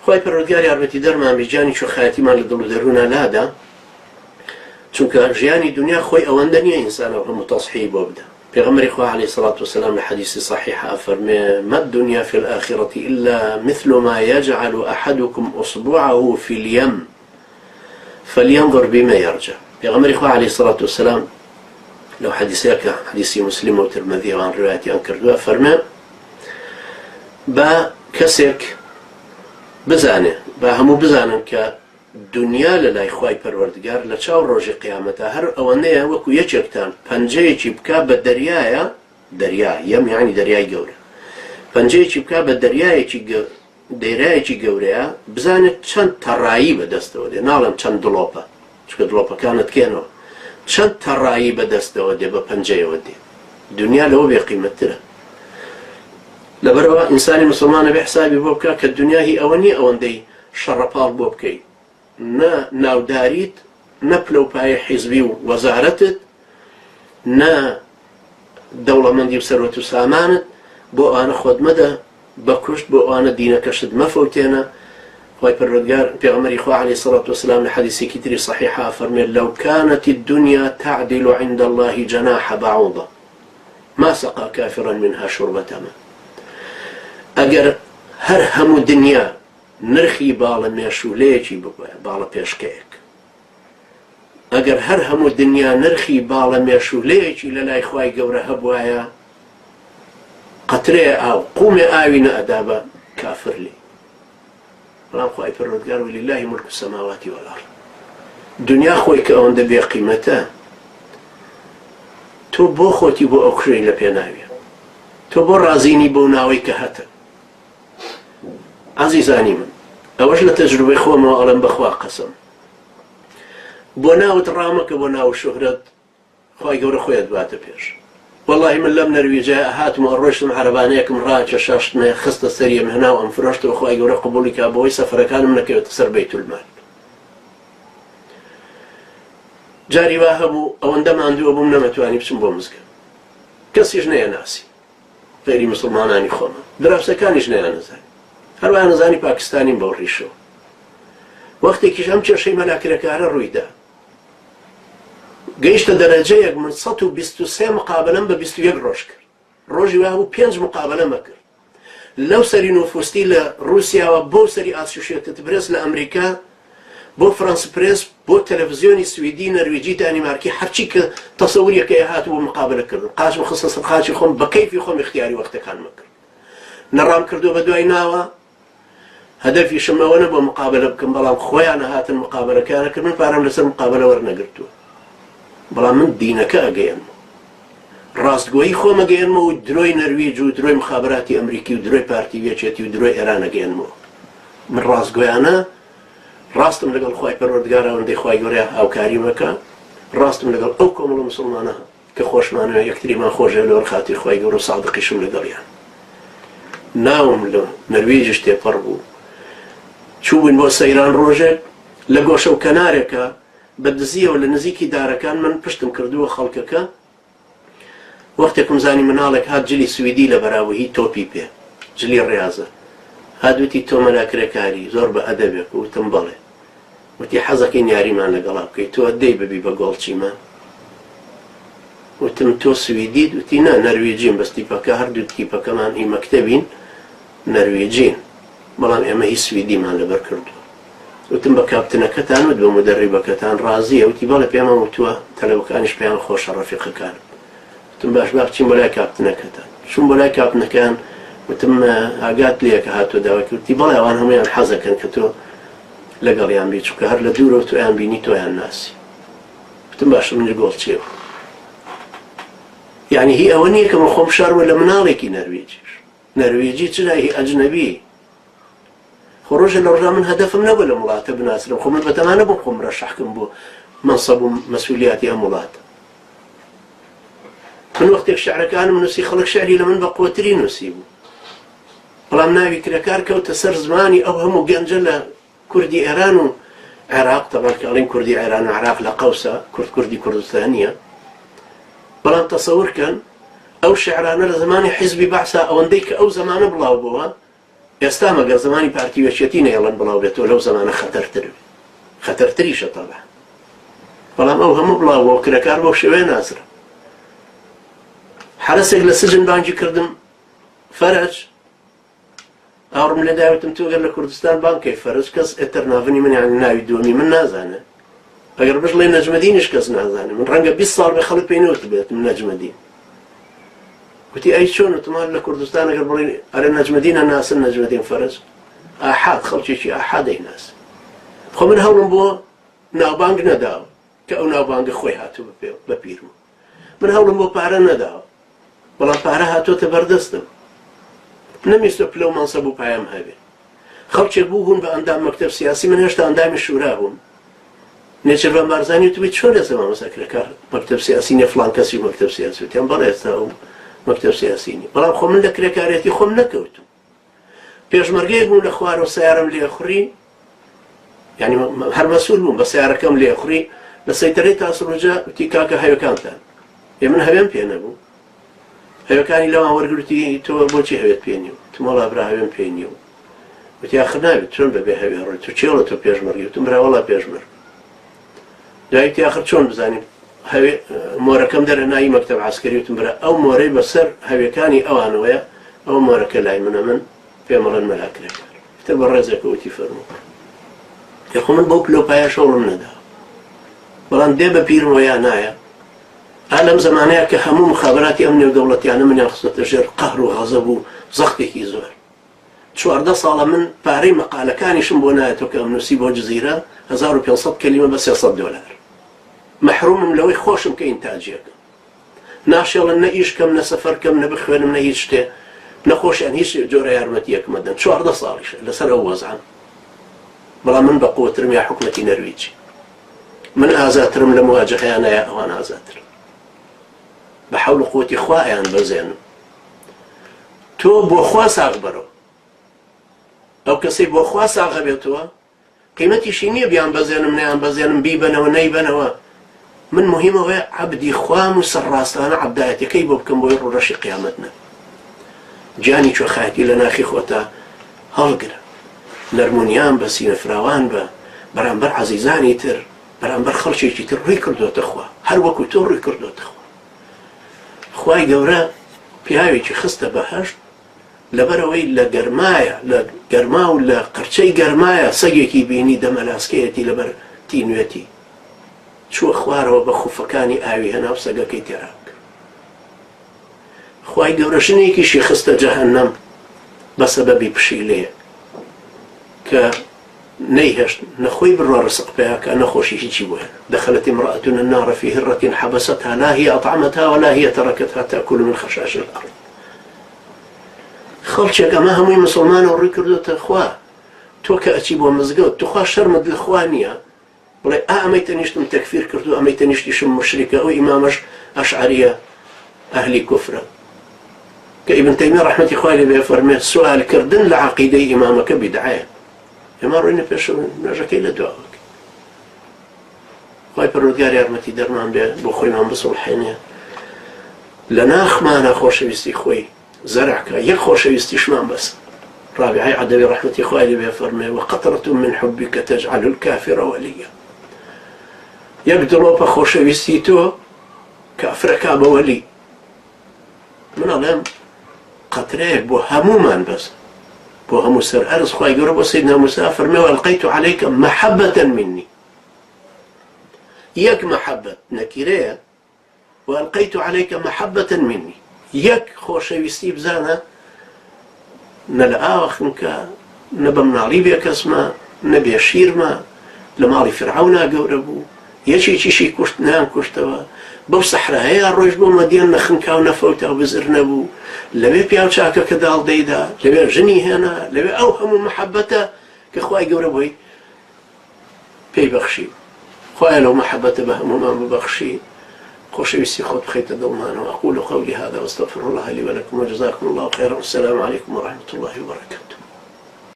خۆی پەروەردگار یارمەتی دەرمان بێ چۆ خایەتیمان لە دڵ و دەروونە لادا، چونکە ژیانی دنیا خۆی ئەوەندە نییە ئینسانەوە هەموو تەصحیح بۆ بدە. پێغەمبەری خوا عەلەیهی سەڵات وسەلام لە حەدیثی صحیح ئەفەرمێ ما الدنيا في الآخرة إلا مثل ما يجعل أحدكم أصبعه في اليم فلينظر بما يرجع. پێغەمبەری خوا عەلەیهی سەڵات وسەلام لەو حەدیثەکە حەدیثی مسلم و ترمذی وان ڕوایەتیان کردووە فەرمێ بە کەسێک بزانێ، بە هەموو بزانن کە دنیا لە لای خوای پەروەردگار لە چاو ڕۆژی قیامەتە هەر ئەوەندەیە وەکو یەکێکتان پەنجەیەکی بکا بە دەریایە، دەریا یەم یعنی دەریای گەورە، پەنجەیەکی بکا بە دەریایەکی گەورەیە، بزانێت چەند تەڕایی بەدەستەوە دێ، ناڵێم چەند دڵۆپە چکە دڵۆپەکانت کێنەوە، چەند تەڕایی بەدەستەوە دێ بە پەنجەیەوە دێ. دنیا لەوە بێ قیمەتترە. لەبەرەوە ئینسانی مسلمانە بێ حسابی بۆ بکە کە دنیا هی ئەوە نییە ئەوەندەی شەڕەپاڵ بۆ بکەیت، نە ناوداریت، نە پلەپایە حیزبی و وەزارەتت، نە دەوڵەمەندی و سەرۆت و سامانت، بۆ ئەوانە خۆت مەدە بە کوشت، بۆ ئەوانە دینەکەشت مەفەوتێنە. خۆی پەروەردگار پێغەمبەری خوا عەلەیهی سەڵات وسەلام لە حەدیثێکی تری صحیحە فەرمێت لەو كانت الدنيا تعدل عند الله جناح بعوضة ما سقى كافرا منها شربة ماء. ئەگەر هەر هەموو دنیا نرخی باڵە مێشولەیەکی ببووە، باڵە پێشکەیەک، ئەگەر هەر هەموو دنیا نرخی باڵە مێشولەیەکی لە لای خوای گەورە هەبوایە، قەترەیە ئاو قومێ ئاوی نەئەدا بە کافر لێ. بەڵام خوای پەروەردگار ولله ملک السماوات والأرض. دنیا خۆی کە ئەوەندە بێ قیمەتە، تۆ بۆ خۆتی بۆ ئەو کڕی لە پێناویە، تۆ بۆ ڕازینی بۆ ناوەی کە هەتە. عزیزانی من، ئەوەش لە تەجروبەی خۆمەوە ئەڵێم بەخوا قەسەم، بۆ ناوت ڕامەکە بۆ ناو شوهرەت خوای گەورە خۆیت باتە پێش. والله من لەم نەرویجە هاتمەوە ڕۆیشتم عەرەبانەیەکم ڕاکێشاشتمێ خستە سەریەم هێناو ئەم فرۆشتەوە خوای گەورە قبوڵی کا بۆی سەفەرەکانم نەکەوێتە سەر بەیت المال. جاری وا هەبوو ئەوەندە ماندووە بووم نەمەتوانی بچم بۆ مزگەوت، کەسیش نەیەناسی غەیری مسلمانانی خۆمە، دراوسەکانیش نەیانەزانی، هەروەها نەزانی پاکستانیم بەو ڕیشەوە. وەختێکیش ئەم کێشەی مەلاکرەکارە ڕوویدا، گەیشتە دەرەجەیەک من 123 مقابلەم بە 21 ڕۆژ کرد. ڕۆژی وا بوو 5 مقابلەمە کرد. لەو سەری نوفوستی لە رووسیاوە بۆ سەری ئاسوشێتت برێس لە ئەمریکا، بۆ فرانس پرێس، بۆ تەلەڤیزیۆنی سویدی، نەرویجی، دانیمارکی، هەرچی کە تەسەووریەکە هات بۆ مقابلەکردن. قاچم خستە سەر قاچی خۆم بە کەیفی خۆم اختیاری وەختەکانمە کرد. نەڕام کردو بە دوای ناوە، هەدەفیشم ئەوە نەبووە مقابلە بکەم، بەڵام خۆیانە هاتن مقابلەکانە کرد، من پارەم لەسەر مقابلە وەرنەگرتووە. بەڵام من دینەکە ئەگەیەنمەوە، ڕاستگۆیی خۆم ئەگەیەنمەوە و درۆی نەرویج و درۆی مخابراتی ئەمریکی و درۆی پارتی وێچێتی و درۆی ئێران ئەگەیەنمەوە. من ڕاستگۆیانە ڕاستم لەگەڵ خوای پەروەردگار ئەوەندەی خوای گەورە هاوکاری مەکە، ڕاستم لەگەڵ ئەو کۆمەڵە مسلمانە کە خۆشمانەوە یەکتریمان خۆشە لەوەر خاتری خوای گەورە و سادقیشم لەگەڵیان. ناوم لە نەرویجش تێپەڕ بوو. چووبووین بۆ سەیران ڕۆژێک لە گۆشە و کەنارێکە بە دزیەوە لە نزیکی دارەکان من پشتم کردووە خەڵکەکە. وەختێکم زانی مناڵێک هات جلی سویدی لە بەراوهی تۆپی پێ، جلی ڕێازە، هادوتی تۆ مەلاکرێکاری زۆر بە ئەدەبێک، وتم بەڵێ، وتی حەزەکەی یاریمان لەگەڵا بکەیت، تۆ دەی ببی بە گۆڵچیمان؟ وتم تۆ سویدیت؟ وتی نا نەرویجین، بەس تیپەکە هەردوو تیپەکەمان هی مەکتەبین نەرویجین، بەڵام ئێمە هی سویدیمان لەبەر کردووە. وتم بە کاپتنەکەتان وت بە مدەریبەکەتان ڕازیە؟ وتی بەڵێ پێمان وتووە تەلەبەکانیش پێیان خۆشە ڕەفیقەکانم. وتم باش با بچین بۆ لای کاپتنەکەتان. چوون بۆ لای کاپتنەکان، وتم ئاگات لێکە هاتۆ داواکە؟ وتی بەڵێ ئەوان هەمویان حەزەکەن کە تۆ لەگەڵیان بی، چونکە هەر لە دوورەوە تۆیان بینی تۆیان ناسی. وتم باشە منی گۆڵچێوە. یعنی هی ئەوە نییە کە من خۆم شاروە لە مناڵێکی نەرویجیش. نەرویجی چرا هی ئەجنەبی. خۆ ڕۆژە لە ڕۆژا من هەدەفم نەبوو لە وڵاتە بناسرم، خۆ من بەتەمانە بۆ خۆم ڕەشەحکم بۆ مەنسەب و مەسئولیاتی ئەم وڵاتە. من وەختێک شعرەکانم نووسی، خەڵک شعری لە من بە قووەتری نووسی بوو، بەڵام ناوی کرێکار کەوتە سەر زمانی ئەو هەموو گەنجە لە کوردی ئێران و عێراق، تەبەن کە ئەڵێن کوردی ئێران و عێراق لە قەوسە، کوردی کوردستانیە. بەڵام تەسەورکەن ئەو شعرانە لە زمانی حیزبی بەعسا ئەوەندەی کە ئەو زمانە بڵاو بووە، ئێستا مەگەر زمانی پارتیوەچێتی نێڵەن بڵاو بێتەوە لەو زمانە خەتەرتریشە تەبع بەڵام ئەو هەموو بڵاوەوە کرەکار بەو شێوەیە نازرا حرەسێک لە سجن بانگی کردم فەرەج ئاڕم لێ داوتم تۆ گەر لە کوردستان بانکەی فەرەج کەس ئێتر ناوی من یان ناوی دووەمی من نازانێ ئەگەر بژڵێ نەجمەدینیش کەس نازانێ من ڕەنگە 20 ساڵ بێ خەڵک پێی نەوت بێتم نەجمەدین وتی ئەی چۆن وتمان لە کوردستان ئەگەر بڵێن ئەرێ نەجمەدینە ناسن نەجمەدین فەرەج ئاحاد خەڵکێکی ئاحادەی ناس خۆ من هەوڵم بۆ ناوبانگ نەداوە کە ئەو ناوبانگە خۆی هاتوو بە پیرم من هەوڵم بۆ پارە نەداوە بەڵام پارە هاتۆتە بەردەستم نەمیستە پلە و مەنسەب و پایەم هەبێ خەڵکێک بوو بوون بە ئەندام مەکتەب سیاسی من هێشتا ئەندامی شورا بووم نێچەربان بارزانی وتبی چۆن ئێستا مامۆستاکرێکار مەکتەب سیاسی نییە فڵان کەسی مەکتەب سیاسی وتیان بەڵێ ئێستا ئەو مەکتەب سیاسی نیە بەڵام خۆ من لە کرێکارێتی خۆم نەکەوتم پێشمەرگەیەک بووم لە خوارەوە سیارەم لێخوڕی یعنی هەر مەسوول بووم بە سیارەکەم لێخوڕی لە سەیتەرەی تاسڕۆجا وتی کاکە هەوێکانتان من هەوێم پێ نەبوو هەوێکانی لەوان وەرگرتی تۆ بۆچی هەوێت پێ نییە تۆمەڵا برا هەوێم پێ نییە وتی آخر ناوێت چۆن بەبێ هەوێ ڕۆی تۆ چێڵە تۆ پێشمەرگی وتم براوەڵا پێشمەرگ دوایتی آخر چۆن بزانیم مۆرەکەم دەرە ناوی مەکتەب عەسکەری وتم برا ئەو مۆرەی بەسەر هەوێکانی ئەوانەوەیە ئەو مۆرەکە لای منە من پێمەڵێن مەلاکرێکار تر بە ڕێزێکە وتی فەرموو یخۆ من بەو پلۆپایە شەوڵم نەدا بەڵام دێ بە پیرم وەیان نایە لەم زمانەیە کە هەموو مخابراتی ئەم نێودەوڵەتیانە منیان خستۆتە ژێر قەهر و غەزەب و زەختێکی زۆر 14 ساڵە من پارەی مەقالەکانیشم بۆ نایەتەوە کە ئەم نووسی بۆ جزیرە 1500 کەلیمە بە 300 دۆلار مەحرومم لەوەی خۆشم کە ئینتاجیەکەم ناشێڵن نە ئیشکەم نە سەفەرکەم نە بخوێنم نە هیچ شتێ نەخۆشیان هیچ جۆرە یارمەتیەکمە دەن 14 ساڵیشە لەسەر ئەو وەزعم بەڵام من بەقووترم یا حکومەتی نەرویجی من ئازاترم لە مواجهەیانەیە ئەوان ئازاتر بە حەول و قووەتی خوایان بەزێنم تۆ بۆ خوا ساغ بەرەوە ئەو کەسەی بۆ خوا ساغە بێتەوە قیمەتیشی نییە بیان بەزێنم نەیان بەزێنم بیبەنەوە نەیبەنەوە من مهمەوەی عەبدی خوام و سەرڕاستانە عەبدایەتەکەی بۆ بکەم بۆی ڕۆژەشی قیامەت نە گیانی کوێخایەتی لە ناخی خۆتە هەڵگرە نەرمونیان بە سینەفراوان بە بەرامبەر عەزیزانی تر بەرامبەر خەڵکێکی تر ڕووی کردوتە خوا هەر وەکو تۆ ڕووی کردوتە خوا خوای گەورە پیاوێکی خستە بەهەشت لەبەرەوەی لە گەرمایە لە گەرما و لە قرچەی گەرمایە سەگێکی بینی دەمەلاسکەیەتی لەبەر تینوێتی چووە خوارەوە بە خوفەکانی ئاوی هەناو سەگەکەی تێراک خوای گەورە ژنێکیشی خستە جەهەنەم بە سەبەبی پشیلەیە کە نەیهێشت نەخۆی بڕوە ڕسق پێیا کە نەخۆشی هیچی بووە دخلت امرأة النار في هرة حبستها لا هي أطعمتها ولا هي تركتها تأكل من خشاش الأرض خەڵکێک ئەمە هەمووی مسلمانە ڕووی کردوتە خوا تۆ کە ئەچی بۆ مزگەوت توخوا شەرمت لە خوا نییە بڵێ ئەمەی تەنیشتم تەکفیر کردو ئەمەی تەنیشتیشم مشریکە ئەو ئیمامەش ئەشعەریە ئەهلی کوفرە کە ئیبن تەیمیە ڕەحمەتی خوای لێ بێ فەرمێت سوالکردن لە عەقیدەی ئیمامەکە بیدعەیە ئێمە ڕووینە پێش نوێژەکەی لە دواوەکە خوای پەروەردگار یارمەتی دەرمان بێ بۆ خۆیمان بسوڵحێنێ لە ناخمانە خۆشەویستی خۆی زرعك يخوش يستشمان بس رابعي عدوي رحمة إخواني بفرمي وقطرة من حبك تجعل الكافر وليا يقدروا بخوش يستيتو كافرك ولي من ألم قطرة بهموما بس بهم سر أرز خواي قرب سيدنا مسافر ما ألقيت عليك محبة مني يك محبة نكيرية وألقيت عليك محبة مني يك خۆشەویستی بزانە نە لە ئاوەخنکە نە بە مناڵی بێ کەسمە نەبێ شیرمە لە ماڵی فرعەونا گەورە بوو یەکێکیشی کوشت نان کوشتەوە بەو سەحرایە ڕۆیشت بۆ مەدیان نە خنکا و نەفەوتا و بزر نەبوو لەوێ پیاو چاکە کە داڵدەیدا لەوێ ژنی هێنا لەوێ ئەو هەموو مەحەبەتە کە خوای گەورە بۆی پێی بەخشی خوایە لەو مەحەبەتە بە هەموومان ببەخشی خوشويسي خود بخيت دومان وأقول قولي هذا واستغفر الله لي ولكم وجزاكم الله خيرا والسلام عليكم ورحمة الله وبركاته.